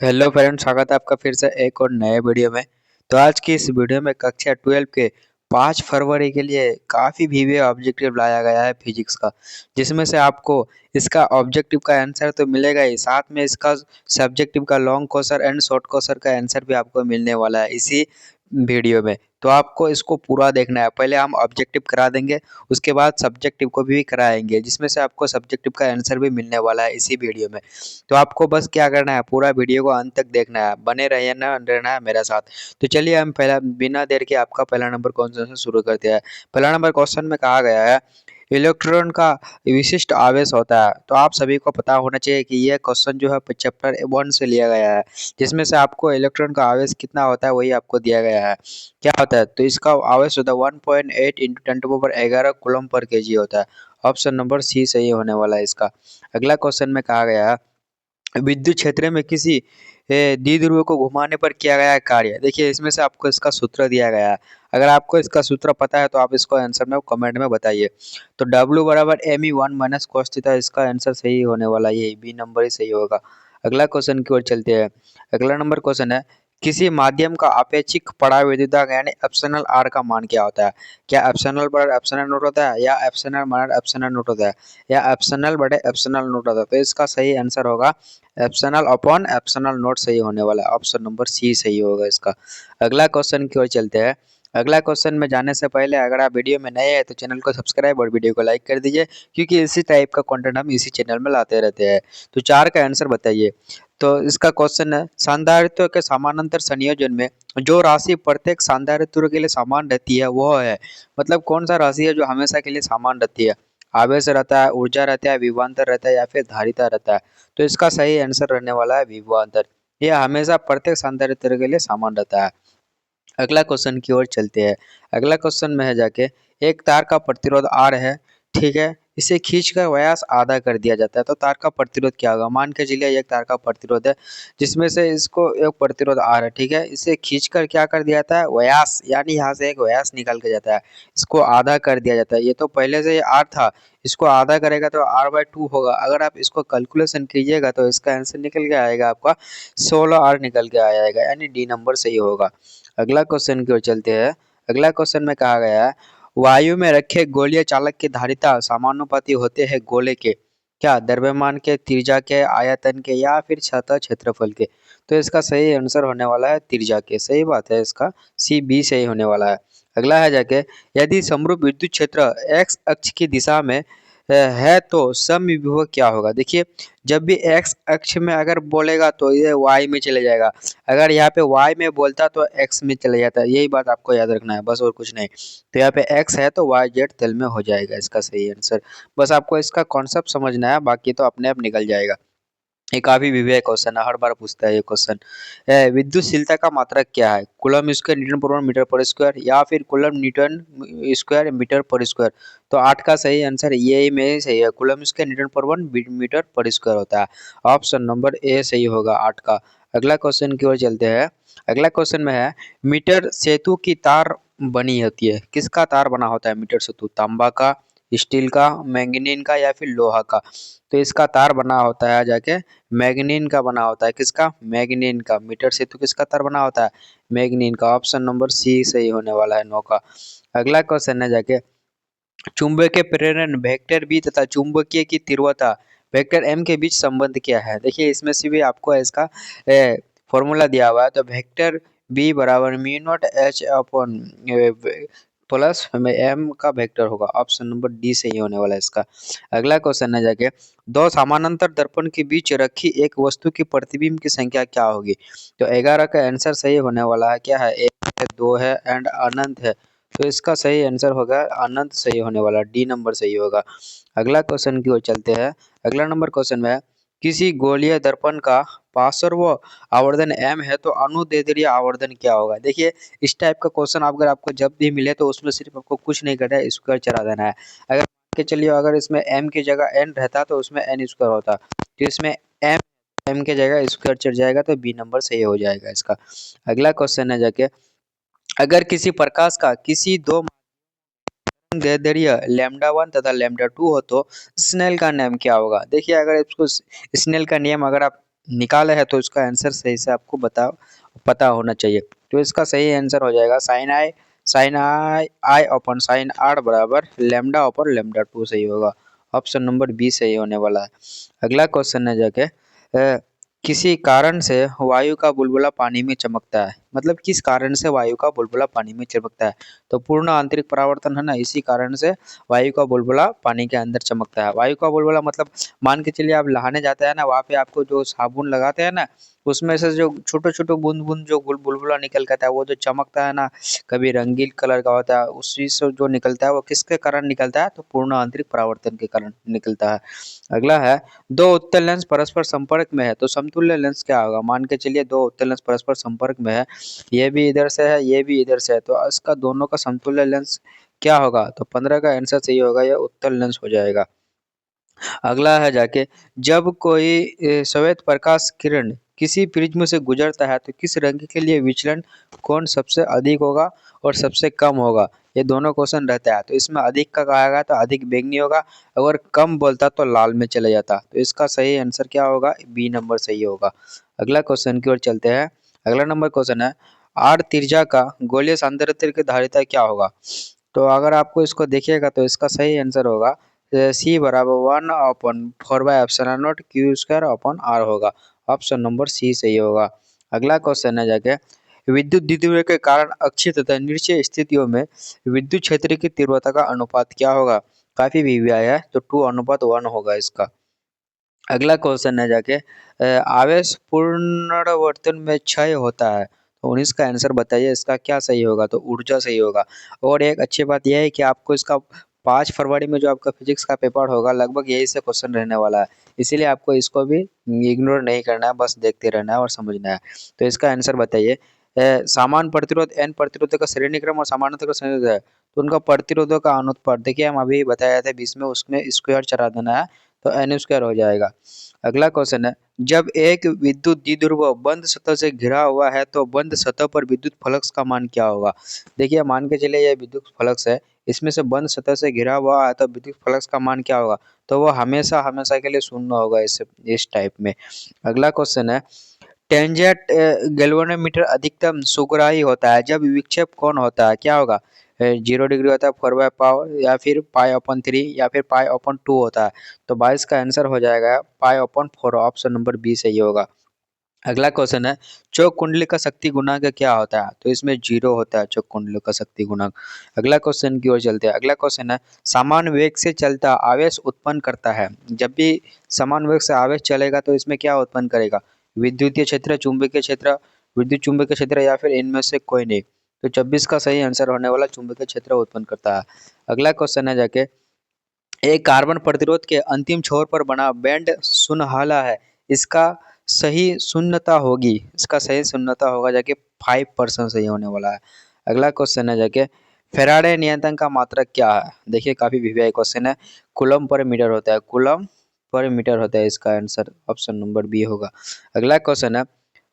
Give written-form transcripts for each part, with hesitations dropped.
Hello friends, स्वागत है आपका फिर से एक और नए वीडियो में। तो आज की इस वीडियो में कक्षा 12 के 5 फरवरी के लिए काफ़ी वीवीए ऑब्जेक्टिव लाया गया है फिजिक्स का, जिसमें से आपको इसका ऑब्जेक्टिव का आंसर तो मिलेगा ही, साथ में इसका सब्जेक्टिव का long question and short question का आंसर भी आपको मिलने वाला है इसी वीडियो में। तो आपको इसको पूरा देखना है। पहले हम ऑब्जेक्टिव करा देंगे, उसके बाद सब्जेक्टिव को भी कराएंगे, जिसमें से आपको सब्जेक्टिव का आंसर भी मिलने वाला है इसी वीडियो में। तो आपको बस क्या करना है, पूरा वीडियो को अंत तक देखना है, बने रहना है मेरे साथ। तो चलिए हम पहला बिना देर के आपका पहला नंबर क्वेश्चन से शुरू करते हैं। पहला नंबर क्वेश्चन में कहा गया है इलेक्ट्रॉन का विशिष्ट आवेश होता है। तो आप सभी को पता होना चाहिए कि यह क्वेश्चन जो है चैप्टर 1 से लिया गया है, जिसमें से आपको इलेक्ट्रॉन का आवेश कितना होता है वही आपको दिया गया है। क्या होता है, तो इसका आवेश होता है 1.8 इंटू 10⁻11 कूलम पर केजी होता है। ऑप्शन नंबर सी सही होने वाला है इसका। अगला क्वेश्चन में कहा गया है विद्युत क्षेत्र में किसी द्विध्रुव को घुमाने पर किया गया कार्य। देखिए इसमें से आपको इसका सूत्र दिया गया है। अगर आपको इसका सूत्र पता है तो आप इसको आंसर में कमेंट में बताइए। तो W बराबर me1 - cos थीटा, इसका आंसर सही होने वाला है, यही बी नंबर ही सही होगा। अगला क्वेश्चन की ओर चलते हैं। अगला नंबर क्वेश्चन है किसी माध्यम का अपेक्षिक परावैद्युतांक यानी एप्सिलॉन आर का मान क्या होता है। क्या एप्सिलॉन बराबर एप्सिलॉन नॉट होता है, या एप्सिलॉन बराबर एप्सिलॉन नॉट होता है, या एप्सिलॉन बटे एप्सिलॉन नॉट होता है। तो इसका सही आंसर होगा एप्सिलॉन अपॉन एप्सिलॉन नॉट सही होने वाला है। ऑप्शन नंबर सी सही होगा इसका। अगला क्वेश्चन की ओर चलते हैं। अगला क्वेश्चन में जाने से पहले अगर आप वीडियो में नए हैं तो चैनल को सब्सक्राइब और वीडियो को लाइक कर दीजिए, क्योंकि इसी टाइप का कंटेंट हम इसी चैनल में लाते रहते हैं। तो 4 का आंसर बताइए। तो इसका क्वेश्चन है संधारित्र के समानांतर संयोजन में जो राशि प्रत्येक संधारित्र के लिए समान रहती है वह है। मतलब कौन सा राशि है जो हमेशा के लिए समान रहती है। आवेश रहता है, ऊर्जा रहता है, विभवांतर रहता है, या फिर धारिता रहता है। तो इसका सही आंसर रहने वाला है विभवांतर। यह हमेशा प्रत्येक संधारित्र के लिए समान रहता है। अगला क्वेश्चन की ओर चलते हैं। अगला क्वेश्चन में है जाके एक तार का प्रतिरोध आर है, ठीक है, इसे खींचकर व्यास आधा कर दिया जाता है। तो तार का प्रतिरोध क्या होगा। मान के चलिए एक तार का प्रतिरोध है, जिसमें से इसको एक प्रतिरोध आर है, ठीक है, इसे खींचकर क्या कर दिया जाता है, व्यास, यानी यहाँ से एक व्यास निकाल के जाता है, इसको आधा कर दिया जाता है। ये तो पहले से ये आर था, इसको आधा करेगा तो r/2 होगा। अगर आप इसको कैलकुलेशन कीजिएगा तो इसका आंसर निकल के आएगा आपका 16 r निकल के आ जाएगा, यानी डी नंबर सही होगा। अगला क्वेश्चन की ओर चलते हैं। अगला क्वेश्चन में कहा गया है वायु में रखे गोलीय चालक की धारिता समानुपाती होते हैं गोले के। क्या द्रव्यमान के, त्रिज्या के, आयतन के, या फिर सतह क्षेत्रफल के। तो इसका सही आंसर होने वाला है त्रिज्या के। सही बात है, इसका सी बी सही होने वाला है। अगला है जाके यदि समरूप विद्युत क्षेत्र एक्स अक्ष की दिशा में है तो समविभव क्या होगा। देखिए जब भी एक्स अक्ष में अगर बोलेगा तो ये वाई में चले जाएगा, अगर यहाँ पे वाई में बोलता तो एक्स में चले जाता है। यही बात आपको याद रखना है, बस और कुछ नहीं। तो यहाँ पे एक्स है तो वाई जेड तल में हो जाएगा इसका सही आंसर। बस आपको इसका कॉन्सेप्ट समझना है, बाकी तो अपने आप निकल जाएगा। ये काफी विवेक क्वेश्चन है, हर बार पूछता है ये क्वेश्चन। विद्युतशीलता का मात्रक क्या है। कूलम स्क्वायर न्यूटन पर मीटर पर स्क्वायर, या फिर कूलम न्यूटन स्क्वायर मीटर पर स्क्वायर। तो 8 का सही आंसर ये में ही सही है, कूलम स्क्वायर न्यूटन पर 1 मीटर पर स्क्वायर होता है। ऑप्शन नंबर ए सही होगा 8 का। अगला क्वेश्चन की ओर चलते हैं। अगला क्वेश्चन में है मीटर सेतु की तार बनी होती है, किसका तार बना होता है मीटर सेतु। तांबा का, स्टील का, मैंगनीन का, या फिर लोहा का। तो इसका तार बना होता है जाके मैग्नीन का बना होता है। किसका, मैग्नीन का। मीटर सेतु किसका तार बना होता है, मैग्नीन का। ऑप्शन नंबर सी सही होने वाला है 9 का। अगला क्वेश्चन है जाके चुंबकीय प्रेरण वेक्टर बी तथा चुंबकीय की तीव्रता वेक्टर एम के बीच संबंध क्या है। देखिए इसमें से भी आपको इसका फॉर्मूला दिया हुआ है। तो वेक्टर बी बराबर mu naught H upon plus M का वेक्टर होगा। ऑप्शन नंबर डी सही होने वाला है इसका। अगला क्वेश्चन है जाके दो समानांतर दर्पण के बीच रखी एक वस्तु की प्रतिबिंब की संख्या क्या होगी। तो 11 का आंसर सही होने वाला है। क्या है, 1 है, 2 है एंड अनंत है। तो इसका सही आंसर होगा अनंत सही होने वाला, डी नंबर सही होगा। अगला क्वेश्चन की ओर चलते हैं। अगला नंबर क्वेश्चन में है किसी गोलीय दर्पण का पार्श्व आवर्धन m है तो अनुदैर्ध्य आवर्धन क्या होगा। देखिए इस टाइप का क्वेश्चन अगर आपको जब भी मिले तो उसमें सिर्फ आपको कुछ नहीं करना है, स्क्वायर चला देना है। अगर मान के चलिए अगर इसमें m की जगह n रहता तो उसमें n स्क्वायर होता, तो इसमें m m की जगह स्क्वायर चढ़ जाएगा, तो बी नंबर सही हो जाएगा इसका। अगला क्वेश्चन है जाके अगर किसी प्रकाश का किसी दो दैर्ध्य λ1 तथा λ2 हो तो स्नेल का नियम क्या होगा। देखिए अगर इसको स्नेल का नियम अगर आप निकाले है तो इसका आंसर सही से आपको पता होना चाहिए। तो इसका सही आंसर हो जाएगा sine I I upon sine R बराबर लेमडा अपन लेमडा 2 सही होगा। ऑप्शन नंबर बी सही होने वाला है। अगला क्वेश्चन है जाके किसी कारण से वायु का बुलबुला पानी में चमकता है। मतलब किस कारण से वायु का बुलबुला पानी में चमकता है? तो पूर्ण आंतरिक परावर्तन है ना, इसी कारण से वायु का बुलबुला पानी के अंदर चमकता है। वायु का बुलबुला मतलब मान के चलिए आप नहाने जाते हैं ना, वहाँ पे आपको जो साबुन लगाते हैं ना, उसमें से जो छोटे छोटे बूंद बूंद जो बुलबुला निकल के आता है, वो जो चमकता है ना, कभी रंगीन कलर का होता है, उसी से जो निकलता है वो किसके कारण निकलता है? तो पूर्ण आंतरिक परावर्तन के कारण निकलता है। अगला है दो उत्तल लेंस परस्पर संपर्क में है तो समतुल्य लेंस क्या होगा? मान के चलिए दो उत्तल लेंस परस्पर संपर्क में है, ये भी इधर से है, ये भी इधर से है, तो इसका दोनों का समतुल्य लेंस क्या होगा? तो 15 का आंसर सही होगा, ये उत्तल लेंस हो जाएगा। अगला है जाके जब कोई श्वेत प्रकाश किरण किसी प्रिज्म से गुजरता है तो किस रंग के लिए विचलन कौन सबसे अधिक होगा और सबसे कम होगा? ये दोनों क्वेश्चन रहता है। तो इसमें अधिक का कहा गया तो अधिक बैंगनी होगा, अगर कम बोलता तो लाल में चले जाता। तो इसका सही आंसर क्या होगा? बी नंबर सही होगा। अगला क्वेश्चन की ओर चलते हैं। अगला नंबर क्वेश्चन है आर त्रिज्या का गोलीय सांद्रता की धारिता क्या होगा? तो अगर आपको इसको देखिएगा तो इसका सही आंसर होगा सी बराबर 1/4 क्यू स्क्वायर अपॉन आर होगा। ऑप्शन नंबर सी सही होगा। अगला क्वेश्चन है जाके विद्युत द्विध्रुव के कारण अक्षीय तथा निरक्षीय स्थितियों में विद्युत क्षेत्र की तीव्रता का अनुपात क्या होगा? काफी वीवीआई है तो 2:1 होगा इसका। अगला क्वेश्चन है जाके आवेश पुनरावर्तन में क्षय होता है तो 19 का आंसर बताइए, इसका क्या सही होगा? तो ऊर्जा सही होगा। और एक अच्छी बात यह है कि आपको इसका 5 फरवरी में जो आपका फिजिक्स का पेपर होगा लगभग यही से क्वेश्चन रहने वाला है, इसीलिए आपको इसको भी इग्नोर नहीं करना है, बस देखते रहना है और समझना है। तो इसका आंसर बताइए समान प्रतिरोध एन प्रतिरोधक का श्रेणी क्रम और समानांतर का संयोजन है तो उनका प्रतिरोधों का अनुपात देखिए हम अभी बताया था 20 में, उसमें स्क्वायर चढ़ा देना है तो एन स्क्वायर हो जाएगा। अगला क्वेश्चन है जब एक विद्युत द्विध्रुव बंद सतह से घिरा हुआ है तो बंद सतह पर विद्युत फ्लक्स का मान क्या होगा? देखिए मान के चलिए ये विद्युत फ्लक्स है, इसमें से बंद सतह से घिरा हुआ है तो विद्युत फ्लक्स का मान क्या होगा? तो वो हमेशा हमेशा के लिए शून्य होगा इस टाइप में। अगला क्वेश्चन है टेंजेंट गैल्वेनोमीटर अधिकतम सुग्राही होता है जब विक्षेप कौन होता है? क्या होगा? 0 डिग्री होता है, 4/पाव या फिर पाई/3 या फिर पाई/2 होता है। तो 22 का आंसर हो जाएगा पाई/4। ऑप्शन नंबर बी सही होगा। अगला क्वेश्चन है चौक कुंडली का शक्ति गुणांक क्या होता है? तो इसमें 0 होता है चौक कुंडली का शक्ति गुणांक। अगला क्वेश्चन की ओर चलते हैं। अगला क्वेश्चन है समान वेग से चलता आवेश उत्पन्न करता है। जब भी समान वेग से आवेश चलेगा तो इसमें क्या उत्पन्न करेगा? विद्युतीय क्षेत्र, चुंबकीय क्षेत्र, विद्युत चुंबकीय क्षेत्र या फिर इनमें से कोई नहीं। तो 26 का सही आंसर होने वाला चुंबकीय क्षेत्र उत्पन्न करता है। अगला क्वेश्चन है जाके एक कार्बन प्रतिरोध के अंतिम छोर पर बना बैंड सुनहला है, इसका सही शून्यता होगी, इसका सही शून्यता होगा जाके 5% सही होने वाला है। अगला क्वेश्चन है जाके फैराडे नियंत्रण का मात्रक क्या है? देखिए काफी वीवीआई क्वेश्चन है, कूलम पर मीटर होता है, कूलम पर मीटर होता है, इसका आंसर ऑप्शन नंबर बी होगा। अगला क्वेश्चन है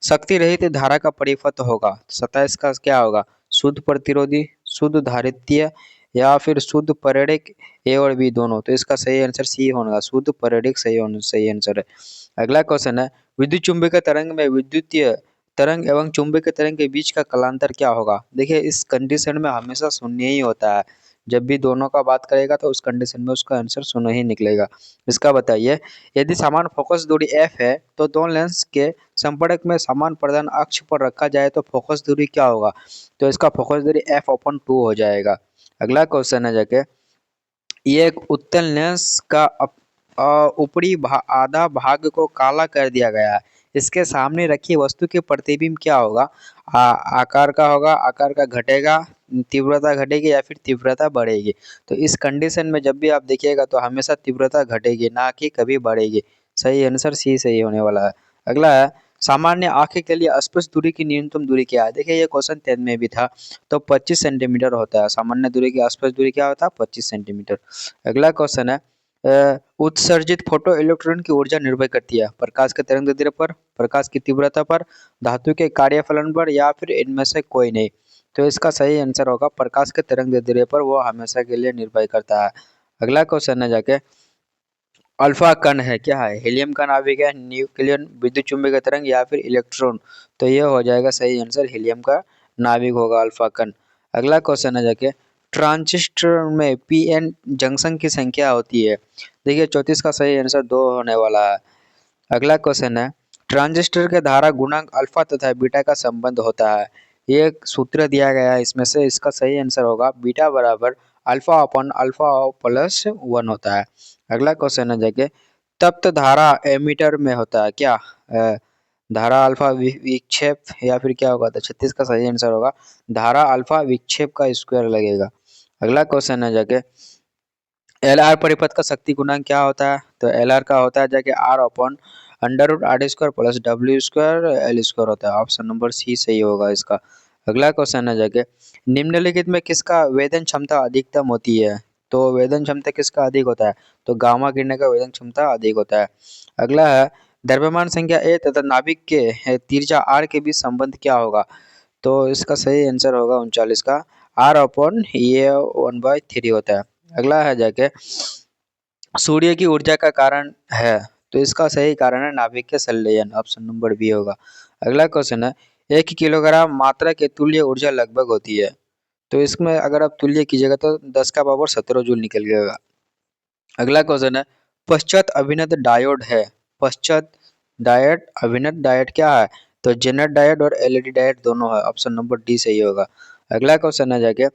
शक्ति रहित धारा का परिपथ होगा, 27 का क्या होगा? शुद्ध प्रतिरोधी, शुद्ध धारित्य या फिर शुद्ध परेड़िक, ए और बी दोनों। तो इसका सही आंसर सी होगा, शुद्ध परेड़िक सही आंसर है। अगला क्वेश्चन है विद्युत चुंबकीय तरंग में विद्युतीय तरंग एवं चुंबकीय तरंग के बीच का कालांतर क्या होगा? देखिए इस कंडीशन में हमेशा शून्य ही होता है, जब भी दोनों का बात करेगा तो उस कंडीशन में उसका आंसर शून्य ही निकलेगा। इसका बताइए यदि समान फोकस दूरी f है तो दो लेंस के संपर्क में समान प्रधान अक्ष पर रखा जाए तो फोकस दूरी क्या होगा? तो इसका फोकस दूरी f/2 हो जाएगा। अगला क्वेश्चन है जाके ये एक उत्तल लेंस का ऊपरी आधा भाग को काला कर दिया गया है, इसके सामने रखी वस्तु के प्रतिबिंब क्या होगा? आकार का होगा, आकार का घटेगा, तीव्रता घटेगी या फिर तीव्रता बढ़ेगी। तो इस कंडीशन में जब भी आप देखिएगा तो हमेशा तीव्रता घटेगी, ना कि कभी बढ़ेगी। सही आंसर सी सही होने वाला है। अगला है सामान्य आंखें के लिए स्पर्श दूरी की न्यूनतम दूरी क्या है? देखिए ये क्वेश्चन 10 में भी था, तो 25 सेंटीमीटर होता है। सामान्य दूरी की स्पर्श दूरी क्या होता है? 25 सेंटीमीटर। अगला क्वेश्चन है उत्सर्जित फोटो इलेक्ट्रॉन की ऊर्जा निर्भर करती है प्रकाश के तरंगदैर्ध्य पर, प्रकाश की तीव्रता पर, धातु के कार्यफलन पर या फिर इनमें से कोई नहीं। तो इसका सही आंसर होगा प्रकाश के तरंगदैर्ध्य पर, वो हमेशा के लिए निर्भर करता है। अगला क्वेश्चन है जाके अल्फा कण है, क्या है, हीलियम का नाभिक है, न्यूक्लियन विद्युत चुंबकीय तरंग या फिर इलेक्ट्रॉन। तो ये हो जाएगा सही आंसर, हीलियम का नाभिक होगा अल्फा कण। अगला क्वेश्चन है जाके, ट्रांजिस्टर में पीएन जंक्शन की संख्या होती है। देखिए 34 का सही आंसर 2 होने वाला है। अगला क्वेश्चन है, ट्रांजिस्टर के धारा गुणांक अल्फा तथा बीटा का संबंध होता है। ये एक सूत्र दिया गया है इसमें से, इसका सही आंसर होगा बीटा बराबर अल्फा अपन अल्फा प्लस 1 होता है। अगला क्वेश्चन है जाके, तप्त धारा एमीटर में होता है, क्या धारा अल्फा विक्षेप या फिर क्या होगा, तो 36 का सही आंसर होगा धारा अल्फा विक्षेप का स्क्वायर लगेगा। अगला क्वेश्चन है जाके, एल आर परिपथ का शक्ति गुणांक क्या होता है, तो एल आर का होता है जाके R upon under root R square plus W square L square होता है। ऑप्शन नंबर सी सही होगा इसका। अगला क्वेश्चन है जाके, निम्नलिखित में किसका वेदन क्षमता अधिकतम होती है, तो वेदन क्षमता किसका अधिक होता है, तो गामा किरणें का वेदन क्षमता अधिक होता है। अगला है, द्रव्यमान संख्या ए तथा नाभिक के त्रिज्या आर के बीच संबंध क्या होगा, तो इसका सही आंसर होगा 39 का आर अपॉन ये 1/3 होता है। अगला है जाके, सूर्य की ऊर्जा का कारण है, तो इसका सही कारण है नाभिक के संलयन। ऑप्शन नंबर बी होगा। अगला क्वेश्चन है, 1 किलोग्राम मात्रा के तुल्य ऊर्जा लगभग होती है, तो इसमें अगर आप तुल्य कीजिएगा तो 10 का पावर 17 जूल निकल जाएगा। अगला क्वेश्चन है, पश्चात अभिनत डायोड है, पश्चात डायोड अभिनत डायोड क्या है, तो जेनर डायोड और एलईडी डायोड दोनों है। ऑप्शन नंबर डी सही होगा। अगला क्वेश्चन है जाके,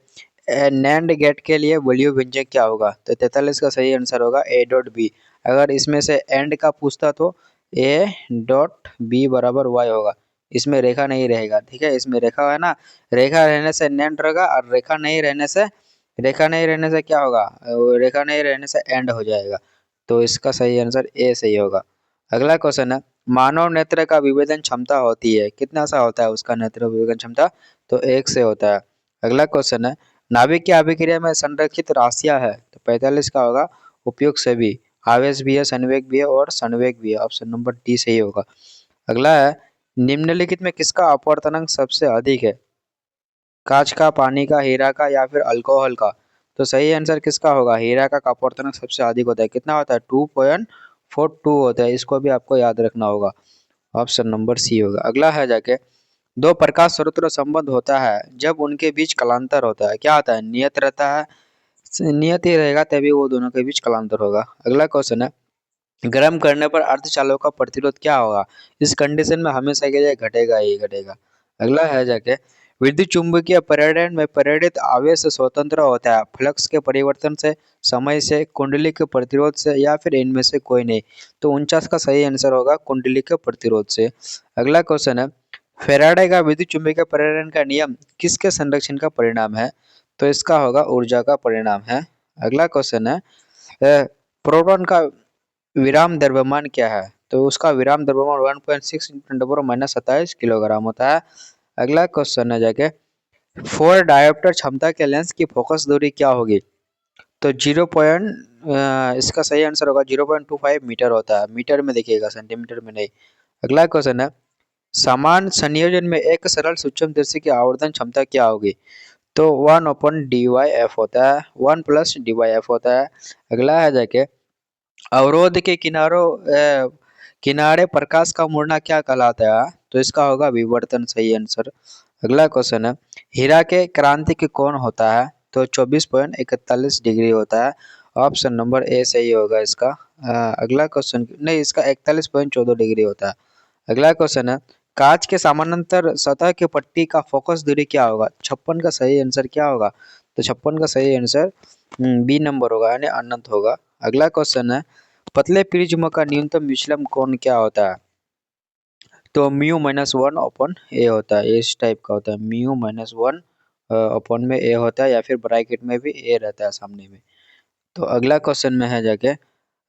नैंड गेट के लिए वैल्यू व्यंजक क्या होगा, तो 43 का सही आंसर होगा ए डॉट बी। अगर इसमें से एंड का पूछता तो ए डॉट बी बराबर वाई होगा। इसमें रेखा नहीं रहेगा, ठीक है, इसमें रेखा है ना, रेखा रहने से नैंड रहेगा और रेखा नहीं रहने से क्या होगा, रेखा नहीं रहने से एंड हो जाएगा। तो इसका सही आंसर ए सही होगा। अगला क्वेश्चन है, मानव नेत्र का विभेदन क्षमता होती है, कितना सा होता है उसका नेत्र विभेदन क्षमता, तो 1 से होता है। अगला क्वेश्चन है, नाभिक की अभिक्रिया में संरक्षित राशियां है, तो 45 का होगा उपयुक्त सभी, आवेश भी है, संवेग भी है और संवेग भी है। ऑप्शन नंबर डी सही होगा। अगला है, निम्नलिखित में किसका अपवर्तनांक सबसे अधिक है, कांच का, पानी का, हीरा का या फिर अल्कोहल का, तो सही आंसर किसका होगा, हीरा का अपवर्तनांक सबसे अधिक होता है। कितना होता है, 2.42 होता है, इसको भी आपको याद रखना होगा। ऑप्शन नंबर सी होगा। अगला है जाके, दो प्रकाश स्रोतों संबंध होता है जब उनके बीच कलांतर होता है, क्या होता है, नियत रहता है, नियत ही रहेगा तभी वो दोनों के बीच कलांतर होगा। अगला क्वेश्चन है, गर्म करने पर अर्धचालकों का प्रतिरोध क्या होगा, इस कंडीशन में हमेशा के लिए घटेगा ही घटेगा। अगला है जाके, विद्युत चुंबकीय प्रेरण में प्रेरित आवेश स्वतंत्र होता है, फ्लक्स के परिवर्तन से, समय से, कुंडली के प्रतिरोध से या फिर इनमें से कोई नहीं, तो 49 का सही आंसर होगा कुंडली के प्रतिरोध से। अगला क्वेश्चन है, फैराडे का विद्युत चुंबकीय प्रेरण का नियम किसके संरक्षण का परिणाम है, तो इसका होगा ऊर्जा का परिणाम है। अगला क्वेश्चन है, प्रोटॉन का विराम द्रव्यमान क्या है, तो उसका विराम द्रव्यमान 1.6 × 10⁻27 किलोग्राम होता है। अगला क्वेश्चन है जाके, 4 डायोप्टर क्षमता के लेंस की फोकस दूरी क्या होगी, तो इसका सही आंसर होगा 0.25 मीटर होता है, मीटर में देखिएगा, सेंटीमीटर में नहीं। अगला क्वेश्चन है, समान संयोजन में एक सरल सूक्ष्मदर्शी की आवर्धन क्षमता क्या होगी, तो 1/dy(f) होता है, 1 + dy(f) होता है। अगला है जाके, अवरोध के किनारे प्रकाश का मुड़ना क्या कहलाता है, तो इसका होगा विवर्तन, सही आंसर। अगला क्वेश्चन है, हीरा के क्रांतिक कोण होता है, तो 24.41 डिग्री होता है। ऑप्शन नंबर ए सही होगा इसका। अगला क्वेश्चन नहीं, इसका 41.14 डिग्री होता है। अगला क्वेश्चन है, कांच के समानांतर सतह की पट्टी का फोकस दूरी क्या होगा, 56 का सही आंसर क्या होगा, तो 56 का सही आंसर बी नंबर होगा, यानी अनंत होगा। अगला क्वेश्चन है, पतले प्रिज्म का न्यूनतम विचलन कोण क्या होता है, तो μ-1/a होता है, इस टाइप का होता है, μ-1 अपॉन में a होता है, या फिर ब्रैकेट में भी a रहता है सामने में। तो अगला क्वेश्चन में है जाके,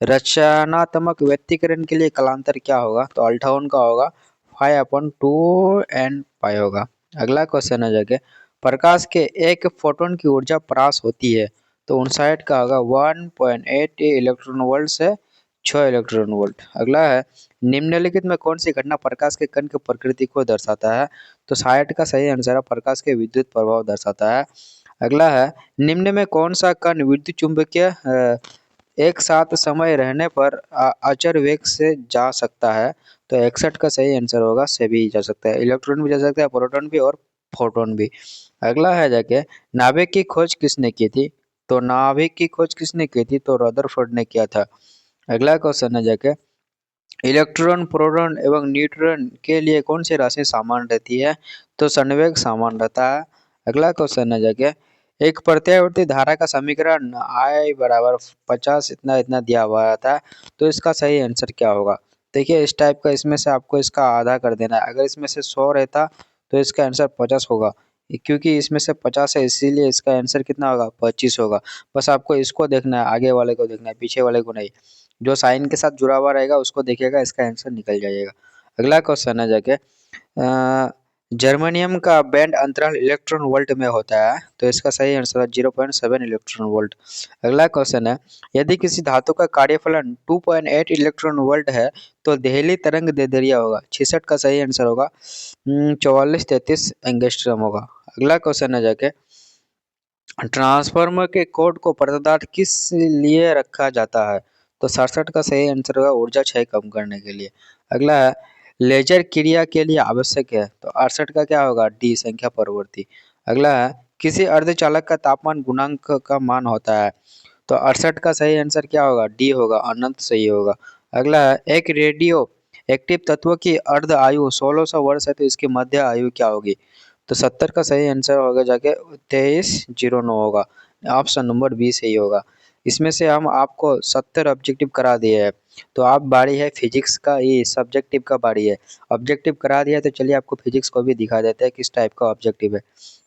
रचनात्मक व्यक्तिकरण के लिए कलांतर क्या होगा, तो अल्ट्राउन का होगा 5/2 n होगा। अगला क्वेश्चन है जाके, प्रकाश के एक फोटोन की ऊर्जा परास होती है, तो 59 का होगा 1.8 इलेक्ट्रॉन वोल्ट से 6 इलेक्ट्रॉन वोल्ट। अगला है, निम्नलिखित में कौन सी घटना प्रकाश के कण की प्रकृति को दर्शाता है, तो 60 का सही आंसर है प्रकाश के विद्युत प्रभाव दर्शाता है। अगला है, निम्न में कौन सा कण विद्युत चुंबकीय एक साथ समय रहने पर अचर वेग से जा सकता है। तो 61 का सही आंसर होगा सभी जा सकता है, इलेक्ट्रॉन भी जा सकता है, प्रोटॉन भी और फोटोन भी। अगला है जाके नाभिक की खोज किसने की थी? तो नाभिक की खोज किसने की थी? तो रदरफोर्ड ने किया था। अगला क्वेश्चन है जाके इलेक्ट्रॉन, प्रोटॉन एवं न्यूट्रॉन के लिए कौन सी राशि समान रहती है? तो संवेग समान रहता है। अगला क्वेश्चन है जाके एक प्रत्यावर्ती धारा का समीकरण I बराबर 50 इतना इतना दिया हुआ था, तो इसका सही आंसर क्या होगा? देखिए इस टाइप का, इसमें से आपको इसका आधा कर देना है। अगर इसमें से 100 रहता तो इसका आंसर 50 होगा, क्योंकि इसमें से 50 है इसीलिए इसका आंसर कितना होगा? 25 होगा। बस आपको इसको देखना है, आगे वाले को देखना है, पीछे वाले को नहीं। जो साइन के साथ जुड़ा हुआ रहेगा उसको देखिएगा, इसका आंसर निकल जाइएगा। अगला क्वेश्चन है जाके जर्मेनियम का बैंड अंतराल इलेक्ट्रॉन वोल्ट में होता है, तो इसका सही आंसर है 0.7 इलेक्ट्रॉन वोल्ट। अगला क्वेश्चन है यदि किसी धातु का कार्यफलन 2.8 इलेक्ट्रॉन वोल्ट है तो देहली तरंग दैर्ध्य होगा। 66 का सही आंसर होगा 4433 एंगस्ट्रॉम होगा। अगला क्वेश्चन है जाके ट्रांसफार्मर के कोड को पदार्थ किस लिए रखा जाता है? तो 67 का सही आंसर होगा ऊर्जा क्षय कम करने के लिए। अगला है लेजर क्रिया के लिए आवश्यक है, तो 68 का क्या होगा? डी संख्या परवर्ती। अगला है किसी अर्धचालक का तापमान गुणांक का मान होता है, तो 68 का सही आंसर क्या होगा? डी होगा, अनंत सही होगा। अगला है एक रेडियो एक्टिव तत्व की अर्ध आयु 1600 वर्ष है, तो इसकी मध्य आयु क्या होगी? तो 70 का सही आंसर होगा जाके 2309 होगा, ऑप्शन नंबर बी सही होगा। इसमें से हम आपको 70 ऑब्जेक्टिव करा दिए हैं, तो आप बारी है फिजिक्स का, ये सब्जेक्टिव का बारी है। ऑब्जेक्टिव करा दिया तो चलिए आपको फिजिक्स को भी दिखा देते हैं किस टाइप का ऑब्जेक्टिव है।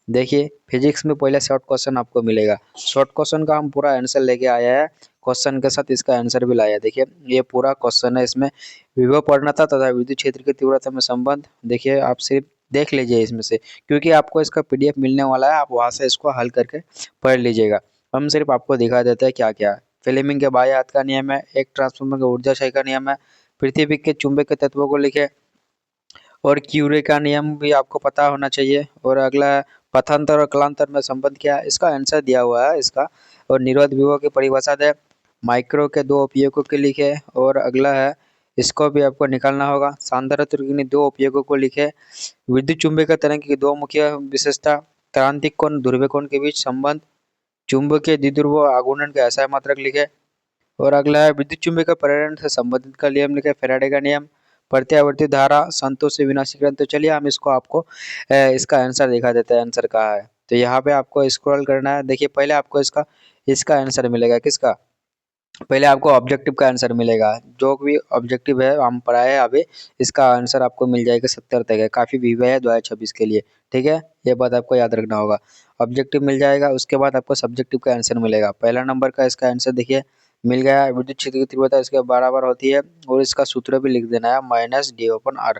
देखिए फिजिक्स में पहले शॉर्ट क्वेश्चन आपको मिलेगा, शॉर्ट क्वेश्चन का हम पूरा आंसर लेके आया है, क्वेश्चन के साथ इसका आंसर भी लाया। देखिए ये पूरा क्वेश्चन है, इसमें विभव प्रवणता तथा विद्युत क्षेत्र की तीव्रता में संबंध, देखिए आप सिर्फ देख लीजिए इसमें से, क्योंकि आपको इसका पीडीएफ मिलने वाला है, आप वहाँ से इसको हल करके पढ़ लीजिएगा। हम सिर्फ आपको दिखा देते हैं क्या क्या है। फ्लेमिंग के बाह्य हाथ का नियम है, एक ट्रांसफार्मर का ऊर्जा क्षय का नियम है, पृथ्वी के चुंबकीय तत्वों को लिखे, और क्यूरे का नियम भी आपको पता होना चाहिए। और अगला है पथांतर और कलांतर में संबंध क्या है, इसका आंसर दिया हुआ है इसका। और निरोध विभव की परिभाषा दे, माइक्रो के दो उपयोगों के लिखे। और अगला है इसको भी आपको निकालना होगा, सांद्रता के दो उपयोगों को लिखे, विद्युत चुंबकीय तरंग की दो मुख्य विशेषता, क्रांतिक कोण ध्रुवीय कोण के बीच संबंध, चुंबकीय द्विध्रुव आघूर्णन के असहाय मात्रक लिखे। और अगला है विद्युत चुंबकीय प्रेरण से संबंधित का नियम लिखे, फैराडे का नियम, प्रत्यावर्ती धारा, संतोष से विनाशीकरण। तो चलिए हम इसको आपको इसका आंसर दिखा देते हैं, आंसर कहाँ है। तो यहाँ पे आपको स्क्रॉल करना है। देखिए पहले आपको इसका इसका आंसर मिलेगा, किसका? पहले आपको ऑब्जेक्टिव का आंसर मिलेगा, जो भी ऑब्जेक्टिव है हम पढ़ाए हैं अभी, इसका आंसर आपको मिल जाएगा 70 तक है, काफ़ी वीवा है 2026 के लिए। ठीक है, ये बात आपको याद रखना होगा। ऑब्जेक्टिव मिल जाएगा, उसके बाद आपको सब्जेक्टिव का आंसर मिलेगा। पहला नंबर का इसका आंसर देखिए मिल गया, विद्युत क्षेत्र की तीव्रता इसके बराबर होती है, और इसका सूत्र भी लिख देना है -d/r।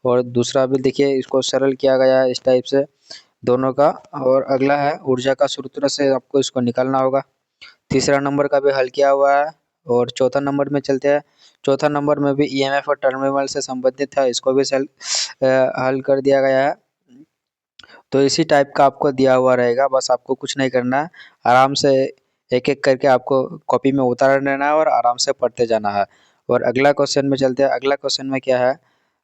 और दूसरा भी देखिए इसको सरल किया गया है इस टाइप से दोनों का। और अगला है ऊर्जा का सूत्र से आपको इसको निकालना होगा। तीसरा नंबर का भी हल किया हुआ है। और चौथा नंबर में चलते हैं, चौथा नंबर में भी ईएमएफ और टर्मिनल से संबंधित है, इसको भी हल कर दिया गया है। तो इसी टाइप का आपको दिया हुआ रहेगा, बस आपको कुछ नहीं करना है, आराम से एक एक करके आपको कॉपी में उतार लेना है और आराम से पढ़ते जाना है। और अगला क्वेश्चन में चलते हैं। अगला क्वेश्चन में क्या है?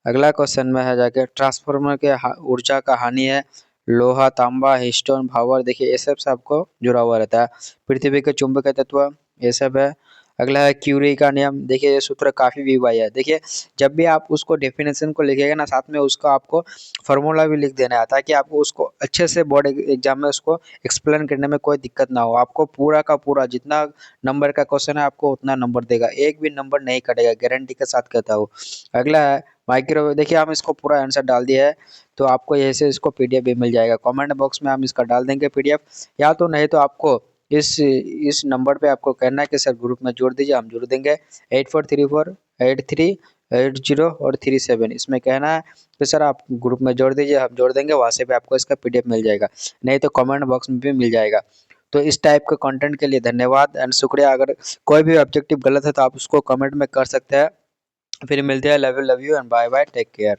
अगला क्वेश्चन में है जाके ट्रांसफार्मर के ऊर्जा का हानि है, लोहा, तांबा, हिस्टोन, भावर, देखिए ये सब से आपको जुड़ा हुआ रहता है। पृथ्वी के चुंबकीय तत्व, ये सब है। अगला है क्यूरी का नियम, देखिए ये सूत्र काफी वीवाई है। देखिए जब भी आप उसको डेफिनेशन को लिखेगा ना, साथ में उसका आपको फार्मूला भी लिख देना है, ताकि आपको उसको अच्छे से बोर्ड एग्जाम में उसको एक्सप्लेन करने में कोई दिक्कत ना हो। आपको पूरा का पूरा जितना नंबर का क्वेश्चन है आपको उतना नंबर देगा, एक भी नंबर नहीं कटेगा, गारंटी के साथ कहता हूँ। अगला है माइक्रोवेव, देखिए हम इसको पूरा आंसर डाल दिया है, तो आपको यहीं से इसको पीडीएफ भी मिल जाएगा। कमेंट बॉक्स में हम इसका डाल देंगे पीडीएफ, या तो नहीं तो आपको इस नंबर पे आपको कहना है कि सर ग्रुप में जोड़ दीजिए, हम जोड़ देंगे 84348380 और 37, इसमें कहना है तो सर आप ग्रुप में जोड़ दीजिए, हम जोड़ देंगे, वहाँ से भी आपको इसका पीडीएफ मिल जाएगा, नहीं तो कमेंट बॉक्स में भी मिल जाएगा। तो इस टाइप के कंटेंट के लिए धन्यवाद एंड शुक्रिया। अगर कोई भी ऑब्जेक्टिव गलत है तो आप उसको कमेंट में कर सकते हैं। फिर मिलते हैं, love you and bye bye, take care.